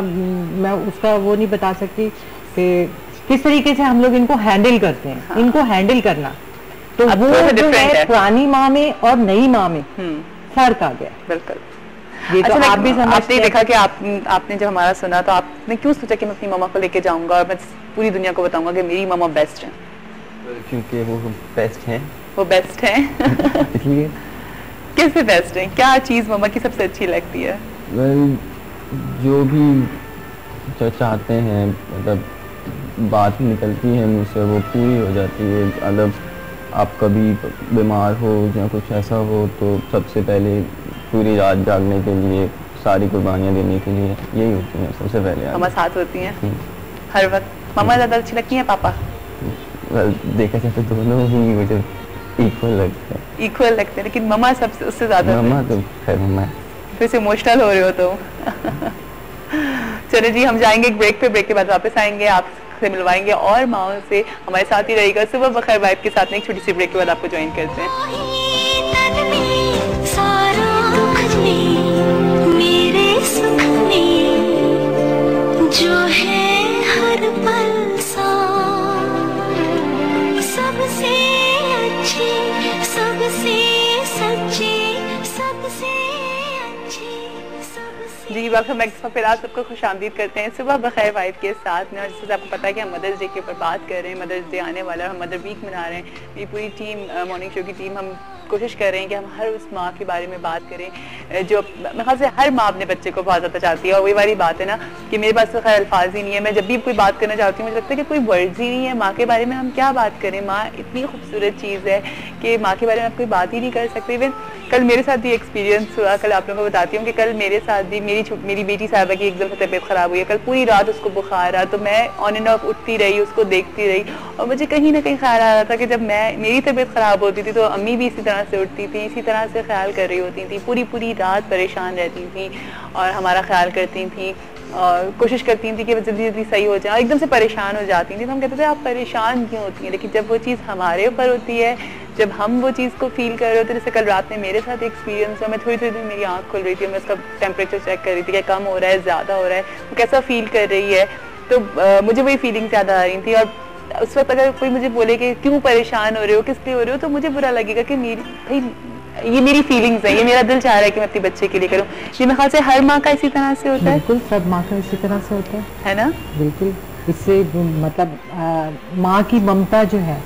मैं उसका वो नहीं बता सकती कि किस तरीके से हम लोग इनको हैंडल करते हैं। हाँ। इनको हैंडल करना तो वो जो है पुरानी माँ में और नई माँ में फर्क आ गया। बिल्कुल। ये तो आप भी समझते आपने देखा कि आपने जब हमारा सुना तो आपने क्यों सोचा कि मैं अपनी मामा को लेके जाऊंगा और मैं पूरी दुनिया को बताऊंगा कि मेरी मामा बेस्ट है? क्योंकि वो बेस्ट हैं। वो बेस्ट हैं। इसलिए। कैसे बेस्ट हैं? क्या चीज़ मामा की सबसे अच्छी लगती है? जो भी जो चाहते हैं, मतलब बात निकलती है मुझसे वो पूरी हो जाती है। अगर आप कभी बीमार हो या कुछ ऐसा हो तो सबसे पहले पूरी रात जागने के लिए, सारी कुर्बानियाँ देने के लिए यही होती हैं सबसे पहले। मामा साथ होती हैं हर वक्त। मामा ज़्यादा अच्छी लगती हैं पापा? देखा जाए तो दोनों ही मुझे इक्वल लगते हैं। इक्वल लगते हैं, लेकिन मामा सबसे उससे ज़्यादा। मामा तो खैर मामा है। फिर से इमोशनल हो रहे हो तो। चलो जी, हम जाएंगे एक ब्रेक पे, ब्रेक के बाद वापस आएंगे, आपसे मिलवाएंगे और माओ से। हमारे साथ ही रहेगा सुबह बखैर वाइब के साथ में। एक छोटी सी ब्रेक के बाद आपको ज्वाइन करते हैं। मेरे सपने जो है हर पल सबसे अच्छी, सबसे सच्ची, सबसे जी। Welcome back. फिर आप सबको खुशामदीद करते हैं सुबह बखैर वाइब के साथ में। और जैसे आपको पता है कि हम मदर्स डे के ऊपर बात कर रहे हैं, मदर्स डे आने वाला है, हम मदर वीक मना रहे हैं। ये पूरी टीम, मॉर्निंग शो की टीम, हम कोशिश कर रहे हैं कि हम हर उस माँ के बारे में बात करें जो मेरे ख्याल से हर माँ अपने बच्चे को बहुत ज़्यादा चाहती है। और वही वाली बात है ना कि मेरे पास तो खैर अल्फाज ही नहीं है। मैं जब भी कोई बात करना चाहती हूँ मुझे लगता है कि कोई वर्ड्स ही नहीं है माँ के बारे में। हम क्या बात करें? माँ इतनी खूबसूरत चीज़ है कि माँ के बारे में आप कोई बात ही नहीं कर सकते। इवन कल मेरे साथ भी एक्सपीरियंस हुआ। कल आप लोगों को बताती हूँ कि कल मेरे साथ भी मेरी बेटी साहिबा की एकदम से तबीयत ख़राब हुई है। कल पूरी रात उसको बुखार रहा, तो मैं ऑन एंड ऑफ उठती रही, उसको देखती रही। और मुझे कहीं ना कहीं ख्याल आ रहा था कि जब मेरी तबीयत ख़राब होती थी तो अम्मी भी इसी तरह से उठती थी, इसी तरह से ख्याल कर रही होती थी, पूरी रात परेशान रहती थी और हमारा ख्याल करती थी और कोशिश करती थी कि वो जल्दी जल्दी सही हो जाए। एकदम से परेशाान हो जाती थी तो हम कहते थे आप परेशान क्यों होती हैं? लेकिन जब वो चीज़ हमारे ऊपर होती है, जब हम वो चीज़ को फील कर रहे होते हैं, जैसे कल रात में मेरे साथ एक्सपीरियंस हुआ, मैं थोड़ी देर मेरी आँख खुल रही थी, मैं उसका टेम्परेचर चेक कर रही थी कि कम हो रहा है, ज़्यादा हो रहा है, वो कैसा फील कर रही है। तो मुझे वही फीलिंग ज़्यादा आ रही थी। और उस वक्त अगर कोई मुझे बोले कि क्यों परेशान हो रहे हो, किस लिए हो रहे हो, तो मुझे बुरा लगेगा कि ये मेरी फीलिंग्स है, ये मेरा दिल चाह रहा है कि मैं अपने बच्चे के लिए करूं। ये मेरे ख्याल से हर माँ का इसी तरह से होता है। बिल्कुल, सब माँ का इसी तरह से होता है ना? बिल्कुल। इससे मतलब माँ की ममता जो है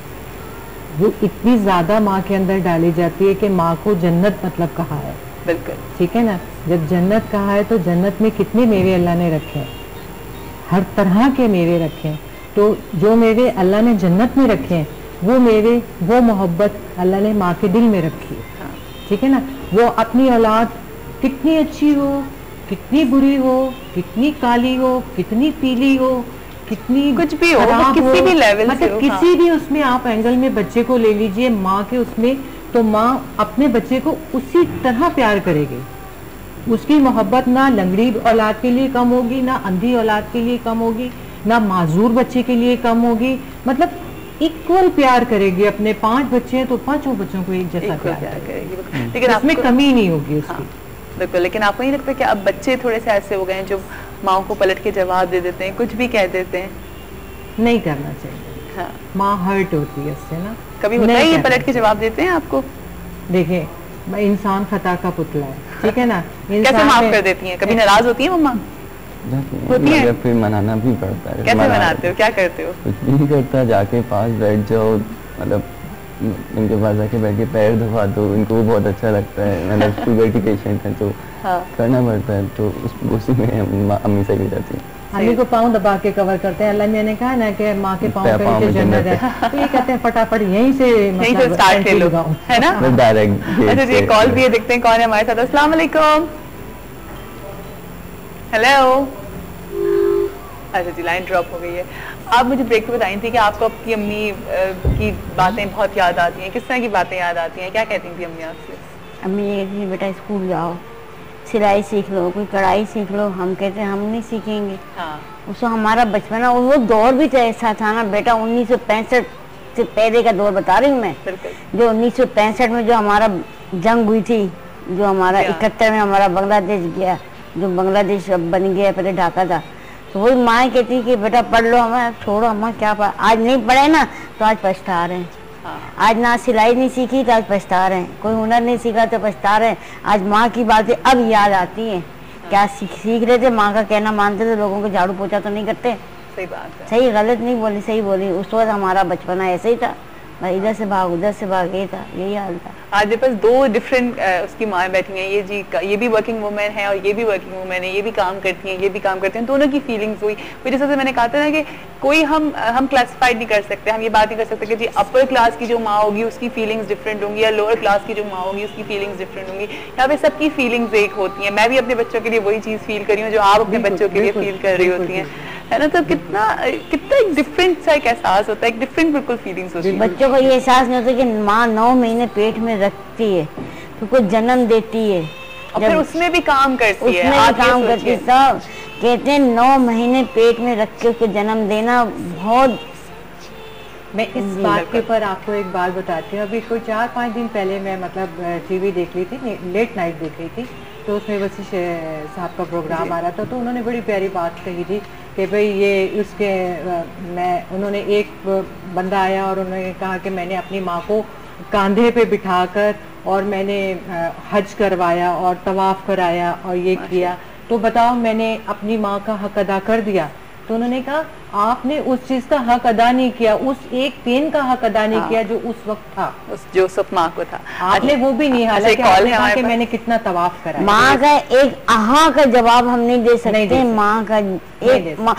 वो इतनी ज्यादा माँ के अंदर डाली जाती है कि माँ को जन्नत मतलब कहा है। बिल्कुल ठीक है ना? जब जन्नत कहा है तो जन्नत में कितने मेवे अल्लाह ने रखे हैं, हर तरह के मेवे रखे हैं। तो जो मेवे अल्लाह ने जन्नत में रखे हैं वो मेवे, वो मोहब्बत अल्लाह ने माँ के दिल में रखी है। ठीक है ना? वो अपनी औलाद कितनी अच्छी हो, कितनी बुरी हो, कितनी काली हो, कितनी पीली हो, कितनी कुछ भी हो, किसी भी लेवल से मतलब किसी भी उसमें आप एंगल में बच्चे को ले लीजिए माँ के उसमें, तो माँ अपने बच्चे को उसी तरह प्यार करेगी। उसकी मोहब्बत ना लंगड़ी औलाद के लिए कम होगी, ना अंधी औलाद के लिए कम होगी, ना माजूर बच्चे के लिए कम होगी। मतलब इक्वल प्यार करेगी। अपने 5 बच्चे हैं तो 5 बच्चों को एक जैसा प्यार करेगी, लेकिन उसमें कमी नहीं होगी उसकी। हाँ, बिल्कुल। लेकिन आपको नहीं लगता कि अब बच्चे थोड़े से ऐसे हो गए हैं जो माँ को पलट के जवाब दे देते हैं, कुछ भी कह देते हैं? नहीं करना चाहिए। हाँ, माँ हर्ट होती है इससे ना। कभी होता है ये पलट के जवाब देते हैं आपको? देखिए, इंसान खता का पुतला है, ठीक है ना? कैसे माफ कर देती हैं? कभी नाराज होती है मम्मा? होती है, फिर मनाना भी पड़ता है। कैसे मनाते हो? क्या करते हो? कुछ भी नहीं करता, जाके पास बैठ जाओ, मतलब इनके पास जाके बैठ के पैर दबा दो, इनको बहुत अच्छा लगता है। मतलब शुगर की पेशेंट है तो करना पड़ता है, तो उसी में अम्मी सही जाती है। अम्मी को पाँव दबा के कवर करते हैं। अल्लाह ने कहा ना कि माँ के पाँव के नीचे जन्नत है, तो ये कहते हैं फटाफट यहीं से स्टार्ट कर लो, है ना? डायरेक्ट। अच्छा जी, कॉल भी है, देखते हैं कौन है हमारे साथ। अस्सलाम वालेकुम। हेलो। अच्छा जी, लाइन ड्रॉप हो गई है। आप मुझे ब्रेक में बताई थी कि आपको आपकी अम्मी की बातें बहुत याद आती हैं। किस तरह की बातें याद आती हैं? क्या कहती थी अम्मी आपसे? अम्मी ये कहती थी बेटा स्कूल जाओ, सिलाई सीख लो, कोई कढ़ाई सीख लो। हम कहते हैं हम नहीं सीखेंगे। हाँ। उसको हमारा बचपना, वो दौर भी तो ऐसा था ना बेटा। 1965 से पहले का दौर बता रही हूँ मैं, जो 1965 में जो हमारा जंग हुई थी, जो हमारा 71 में हमारा बांग्लादेश गया, जो बांग्लादेश अब बन गया, पहले ढाका था। तो वही माँ कहती कि बेटा पढ़ लो, हमें छोड़ो, अम्मा क्या पढ़, आज नहीं पढ़े ना तो आज पछता रहे हैं। आज ना सिलाई नहीं सीखी तो आज पछता रहे हैं, कोई हुनर नहीं सीखा तो पछता रहे हैं। आज माँ की बातें अब याद आती हैं, क्या सीख रहे थे, माँ का कहना मानते थे, लोगों को झाड़ू पोछा तो नहीं करते। सही बात है, सही गलत नहीं बोली, सही बोली। उस वक्त हमारा बचपना ऐसे ही था, इधर से भाग उधर से भाग, ये था, यही हाल था। आज मेरे पास दो डिफरेंट उसकी माएँ बैठी हैं, ये भी वर्किंग वुमेन है और ये भी वर्किंग वुमेन है, ये भी काम करती हैं, ये भी काम करते हैं, दोनों की फीलिंग्स हुई। जैसे से मैंने कहा था ना कि कोई हम क्लासिफाइड नहीं कर सकते, हम ये बात नहीं कर सकते कि जी अपर क्लास की जो माँ होगी उसकी फीलिंग्स डिफरेंट होंगी या लोअर क्लास की जो माँ होगी उसकी फीलिंग्स डिफरेंट होंगी। यहाँ पे सबकी फीलिंग्स एक होती हैं। मैं भी अपने बच्चों के लिए वही चीज़ फील करी हूँ जो आप अपने बच्चों के लिए फील कर रही होती हैं, है ना। तो कितना कितना एक डिफरेंट सा एक एहसास होता है, एक डिफरेंट बिल्कुल फीलिंग्स होती है। बच्चों को ये एहसास नहीं होता कि माँ 9 महीने पेट में रखती है, तो को जन्म देती है और फिर उसमें भी काम करती है, उसमें भी काम करती है। सब कहते हैं 9 महीने पेट में रख के उसको जन्म देना बहुत। मैं इस बात के ऊपर आपको एक बात बताती हूँ। अभी कोई 4-5 दिन पहले मैं मतलब टीवी देख रही थी, लेट नाइट देख रही थी, तो उसमें वसीम साहब का प्रोग्राम आ रहा था। तो उन्होंने बड़ी प्यारी बात कही थी कि भाई ये उसके उन्होंने एक बंदा आया और उन्होंने कहा कि मैंने अपनी माँ को कंधे पे बिठाकर और मैंने हज करवाया और तवाफ कराया और ये किया, तो बताओ मैंने अपनी माँ का हक अदा कर दिया। तो उन्होंने कहा आपने उस चीज का हक अदा नहीं किया, उस एक पेन का हक अदा नहीं किया जो उस वक्त था, जो सब माँ को था, आपने वो भी नहीं। हालांकि आपने कहा कि मैंने कितना तवाफ कराया। माँ का एक आहा का जवाब हम नहीं दे सकते, माँ का एक माँ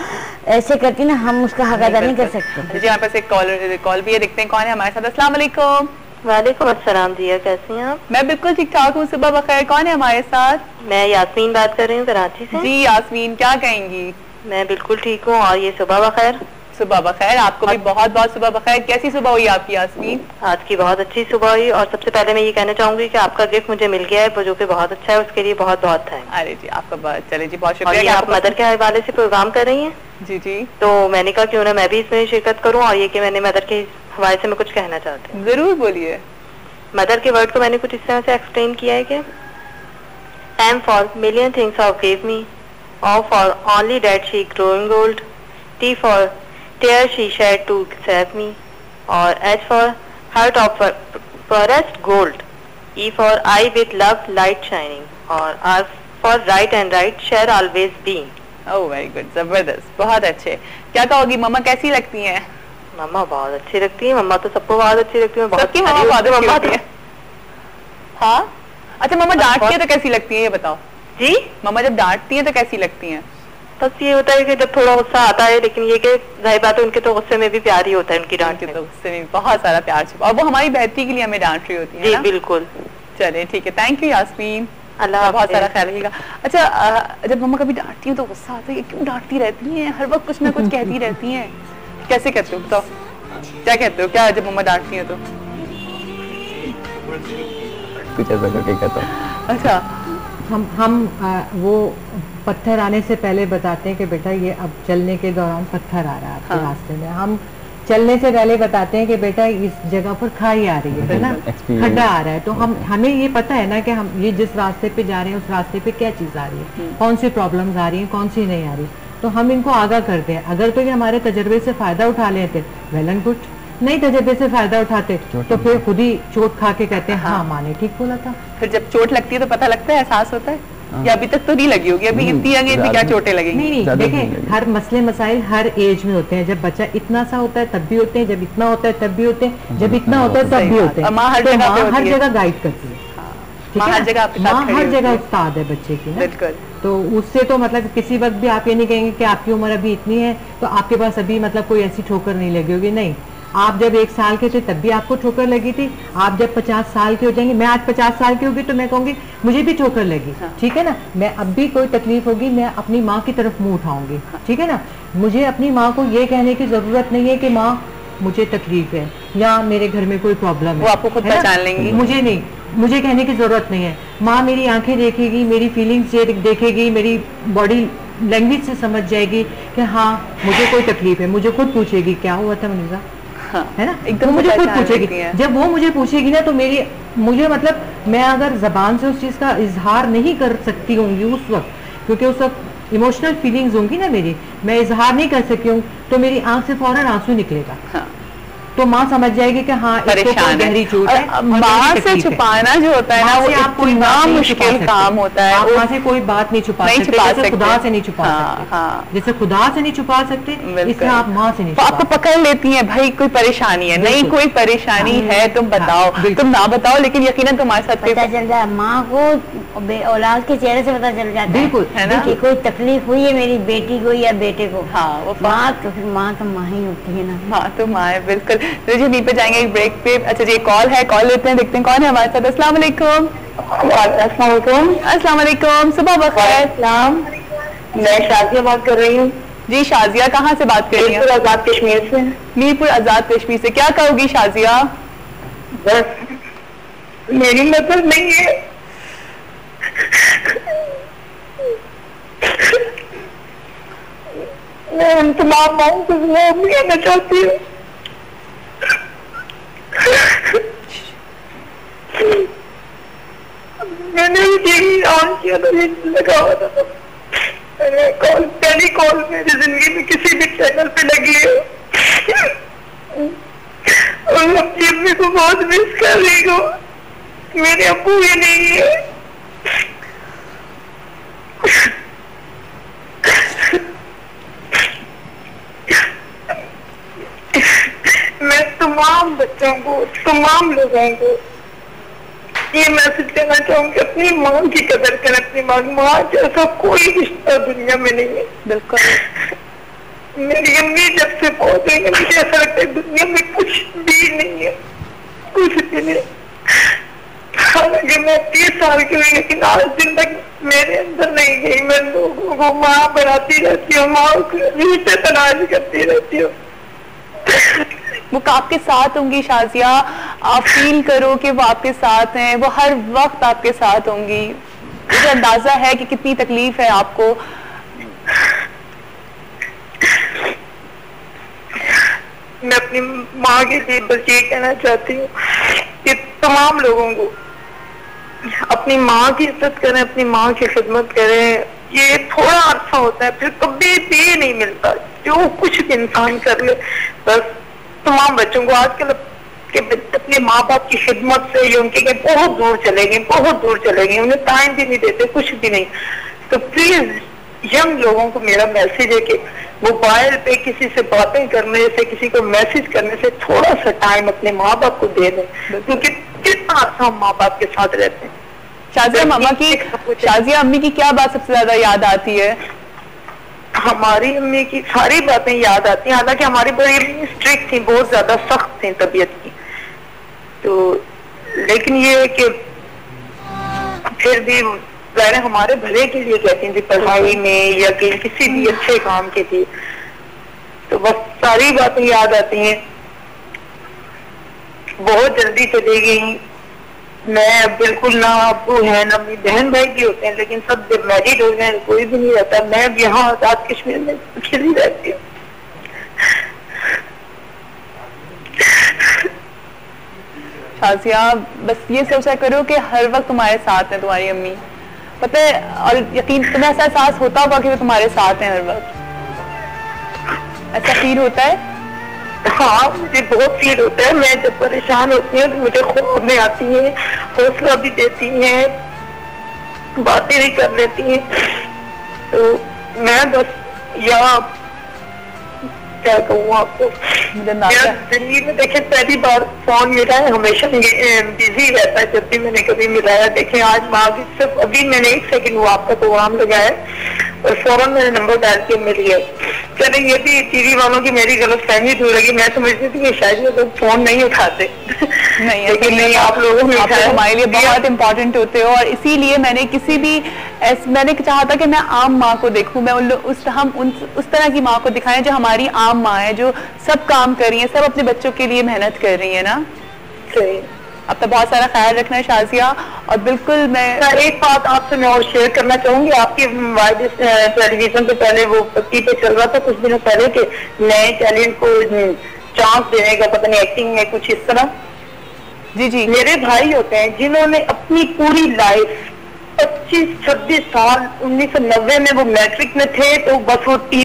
ऐसे करती ना, हम उसका हक अदा नहीं कर सकते। जी, यहाँ पर एक कॉल भी है, देखते हैं कौन है हमारे साथ। अस्सलाम वालेकुम। वालेकुम अस्सलाम जिया, कैसी हैं आप? मैं बिल्कुल ठीक ठाक हूँ, सुबह बखैर। कौन है हमारे साथ? मैं यास्मीन बात कर रही हूँ कराची से। जी यास्मीन, क्या कहेंगी? मैं बिल्कुल ठीक हूँ, और ये सुबह बखैर। सुबह बखैर, आपको भी बहुत बहुत सुबह बखैर। कैसी सुबह हुई आपकी यास्मीन? आज की बहुत अच्छी सुबह हुई, और सबसे पहले मैं ये कहना चाहूंगी कि आपका गिफ्ट मुझे मिल गया है, जो कि बहुत अच्छा है, उसके लिए बहुत बहुत थैंक। अरे जी, आपका चले जी, बहुत शुक्रिया। आप मदर के हवाले से प्रोग्राम कर रही हैं? जी जी। तो मैंने कहा क्यों ना मैं भी इसमें शिरकत करूँ, और ये कि मैंने मदर के हवाले से मैं कुछ कहना चाहती हूँ। जरूर बोलिए। मदर के वर्ड को मैंने कुछ इस तरह से एक्सप्लेन किया है कि M for million things of gave me, O for only that she growing old, T for tears she shed to save me, और H for heart of purest gold, E for eye with love light shining, और R for right and right share always being। Oh very good, जबरदस्त, बहुत अच्छे। क्या कहोगी, मम्मा कैसी लगती हैं? मम्मा बहुत अच्छी लगती है, मम्मा तो सबको बहुत अच्छी लगती है, सबकी मम्मा बहुत अच्छी लगती है। हाँ, अच्छा मम्मा डांटती है तो कैसी लगती है ये बताओ? जी, मम्मा जब डांटती है तो कैसी लगती हैं? बस ये होता है कि जब थोड़ा गुस्सा आता है, लेकिन ये कि जाहिर बात है उनके तो गुस्से में भी प्यार ही होता है, उनकी डांट के तो गुस्से में बहुत सारा प्यार छुपा, और वो हमारी बेहतरी के लिए हमें डांट रही होती है। जी बिल्कुल। चले ठीक है, थैंक यू यास्मीन, अल्लाह बहुत सारा ख्याल रखिएगा। अच्छा, जब मम्मा कभी डांटती हैं तो गुस्सा आता है, क्यों डांटती रहती हैं, हर वक्त कुछ ना कुछ कहती रहती हैं, कैसे कहते हो बताओ, क्या कहते हो, क्या जब मम्मा डांटती हैं तो? कुछ ऐसा करके कहता हूँ। अच्छा, हम वो पत्थर आने से पहले बताते हैं कि बेटा ये अब चलने के दौरान पत्थर आ रहा है आपके रास्ते में। हम चलने से पहले बताते हैं कि बेटा इस जगह पर खाई आ रही है ना, खड्डा आ रहा है। तो हमें ये पता है ना कि हम ये जिस रास्ते पे जा रहे हैं उस रास्ते पे क्या चीज़ आ रही है, कौन सी प्रॉब्लम्स आ रही हैं, कौन सी नहीं आ रही, तो हम इनको आगाह करते हैं। अगर तो ये हमारे तजर्बे से फ़ायदा उठा लेते वेल एंड गुड, नहीं तजर्बे से फ़ायदा उठाते तो फिर खुद ही चोट खा के कहते हैं हाँ माँ ने ठीक बोला था। फिर जब चोट लगती है तो पता लगता है, एहसास होता है, या अभी तक तो नहीं लगी होगी, अभी इतनी यंग एज में क्या चोटें लगेंगी? नहीं, देखें हर मसले मसाइल हर एज में होते हैं। जब बच्चा इतना सा होता है तब भी होते हैं, जब इतना होता है तब भी होते हैं, जब इतना होता है तब भी होते हैं। माँ हर जगह गाइड करती है, माँ हर जगह उस्ताद है बच्चे की ना। बिल्कुल। तो उससे तो मतलब किसी वक्त भी आप ये नहीं कहेंगे कि आपकी उम्र अभी इतनी है तो आपके पास अभी मतलब कोई ऐसी ठोकर नहीं लगी होगी, नहीं। आप जब 1 साल के थे तब भी आपको ठोकर लगी थी, आप जब 50 साल के हो जाएंगे, मैं आज 50 साल की होगी तो मैं कहूँगी मुझे भी ठोकर लगी, ठीक है ना। मैं अब भी कोई तकलीफ होगी मैं अपनी माँ की तरफ मुंह उठाऊंगी, ठीक है ना। मुझे अपनी माँ को ये कहने की जरूरत नहीं है कि माँ मुझे तकलीफ है या मेरे घर में कोई प्रॉब्लम है, वो आपको खुद पहचान लेंगी। मुझे नहीं, मुझे कहने की जरूरत नहीं है। माँ मेरी आंखें देखेगी, मेरी फीलिंग्स देखेगी, मेरी बॉडी लैंग्वेज से समझ जाएगी कि हाँ मुझे कोई तकलीफ है, मुझे खुद पूछेगी क्या हुआ था मुनीजा, है ना, एकदम मुझे खुद पूछेगी। जब वो मुझे पूछेगी ना तो मुझे मतलब मैं अगर जबान से उस चीज का इजहार नहीं कर सकती होंगी उस वक्त, क्योंकि उस वक्त इमोशनल फीलिंग्स होंगी ना मेरी, मैं इजहार नहीं कर सकी हूँ, तो मेरी आंख से फौरन आंसू निकलेगा। हाँ। तो माँ समझ जाएगी कि हाँ इसको कोई गहरी चोट है। माँ से छुपाना जो होता है ना, वो इतना मुश्किल काम होता है। आप माँ से कोई बात नहीं छुपा सकते, जैसे खुदा से नहीं छुपा सकते, जैसे खुदा से नहीं छुपा सकते, इससे आप माँ से नहीं। आपको पकड़ लेती है, भाई कोई परेशानी है, नहीं कोई परेशानी है तुम बताओ, तुम ना बताओ, लेकिन यकीनन तुम्हारे साथ पता चल जाए। माँ को औलाद के चेहरे से पता चल जाता है, बिल्कुल है ना, कि कोई तकलीफ हुई है मेरी बेटी को या बेटे को। हाँ, वो माँ तो फिर माँ तो माँ ही होती है ना। माँ तो माँ है, बिल्कुल। तो जी यहीं पे जाएंगे एक ब्रेक पे। अच्छा जी कॉल है, कॉल लेते हैं, देखते हैं कौन है हमारे साथ। अस्सलाम वालेकुम। अस्सलाम वालेकुम, सुबह बखैर। मैं शाजिया बात कर रही हूँ। जी शाजिया, कहाँ से बात कर रही हैं? आजाद कश्मीर से। मीरपुर आजाद कश्मीर से। क्या कहोगी शाजिया? बस मेरी मदद नहीं है, मैं उन तमाम माओं को जवाब देना चाहती हूँ। मैंने यही ऑन किया था, लगा हुआ था, मैंने कॉल, पहली कॉल मेरी जिंदगी में किसी भी चैनल पे लगी है, और अपनी अम्मी को बहुत मिस कर रही हूँ। मेरे अब्बू ही नहीं है। मैं तमाम बच्चों को, तमाम लोगों को ये मैसेज देना चाहूंगी, अपनी माँ की कदर करें। अपनी माँ जैसा कोई रिश्ता दुनिया में नहीं है। बिल्कुल। मेरी अम्मी जब से बहुत है, मुझे ऐसा लगता है दुनिया में कुछ भी नहीं है, कुछ भी नहीं। हालांकि मैं 30 साल की हुई, लेकिन आज दिन तक मेरे अंदर नहीं गई। मैं लोगों को माँ बनाती रहती हूँ, माँ को रिश्ते तलाश करती रहती हूँ। वो आपके साथ होंगी शाजिया, आप फील करो कि वो आपके साथ हैं, वो हर वक्त आपके साथ होंगी। मुझे अंदाजा है कि कितनी तकलीफ है आपको। मैं अपनी माँ के लिए बस ये कहना चाहती हूँ कि तमाम लोगों को अपनी माँ की इज्जत करें, अपनी माँ की खिदमत करें। ये थोड़ा अरसा होता है, फिर कभी भी नहीं मिलता। जो कुछ भी इंसान कर ले, बस तमाम बच्चों को आजकल के अपने माँ बाप की खिदमत से ये उनके बहुत दूर चले गए, बहुत दूर चले गए, उन्हें टाइम भी नहीं देते, कुछ भी नहीं। तो प्लीज यंग लोगों को मेरा मैसेज है कि मोबाइल पे किसी से बातें करने से, किसी को मैसेज करने से थोड़ा सा टाइम अपने माँ बाप को दे दें, क्योंकि कितना अच्छा हम माँ बाप के साथ रहते हैं। शाजिया मामा की, शाजिया अम्मी की क्या बात सबसे ज्यादा याद आती है? हमारी अम्मी की सारी बातें याद आती हैं। हालांकि हमारी बड़ी स्ट्रिक्ट थी, बहुत ज्यादा सख्त थी तबीयत की, तो लेकिन ये है कि फिर भी वैसे हमारे भले के लिए कहती थी, पढ़ाई में या किसी भी अच्छे काम के लिए। तो बस सारी बातें याद आती हैं। बहुत जल्दी चली गई। मैं बिल्कुल ना अब्बू है ना मेरी बहन भाई भी होते हैं, लेकिन सब जब मैरिड हो गए कोई भी नहीं रहता। मैं यहाँ आजाद कश्मीर में अकेली रहती हूँ। शाजिया बस ये सोचा करो कि हर वक्त तुम्हारे साथ है तुम्हारी अम्मी, पता है, और यकीन तुम्हें ऐसा एहसास होता होगा कि वो तुम्हारे साथ हैं हर वक्त, ऐसा फील होता है? हाँ, मुझे बहुत फील होता है। मैं जब परेशान होती हूँ तो मुझे ख्वाब में आती है, हौसला भी देती हैं, बातें भी कर लेती हैं। तो मैं बस यहाँ क्या कहूँ आपको, जिंदगी में देखे पहली बार फोन मिला है, हमेशा बिजी रहता है जब भी मैंने कभी मिलाया। देखे आज माँ सिर्फ अभी मैंने 1 सेकंड वो आपका प्रोग्राम लगाया और फौरन मैंने नंबर डाल के मिल गया। चले ये भी टीवी वालों की मेरी गलतफहमी दूर लगी। मैं समझती थी कि शायद ये लोग फोन नहीं उठाते, नहीं लेकिन नहीं, आप लोगों ने उठाया। हमारे लिए बहुत इम्पोर्टेंट होते हो, और इसीलिए मैंने किसी भी मैंने चाहा था कि मैं आम माँ को देखूं, मैं उस तरह की माँ को दिखाएं जो हमारी आम माँ है, जो सब काम कर रही है, सब अपने बच्चों के लिए मेहनत कर रही है ना। सही। अब तो बहुत सारा ख्याल रखना है शाजिया। और बिल्कुल मैं एक बात आपसे मैं और शेयर करना चाहूंगी। आपके टेलीविजन पे पहले वो पत्ती पे चल रहा था कुछ दिनों पहले कि नए टैलेंट को चांस देने का, पता नहीं एक्टिंग में कुछ इस तरह। जी जी, मेरे भाई होते हैं जिन्होंने अपनी पूरी लाइफ 25-26 साल 1990 में वो मैट्रिक में थे, तो बस वो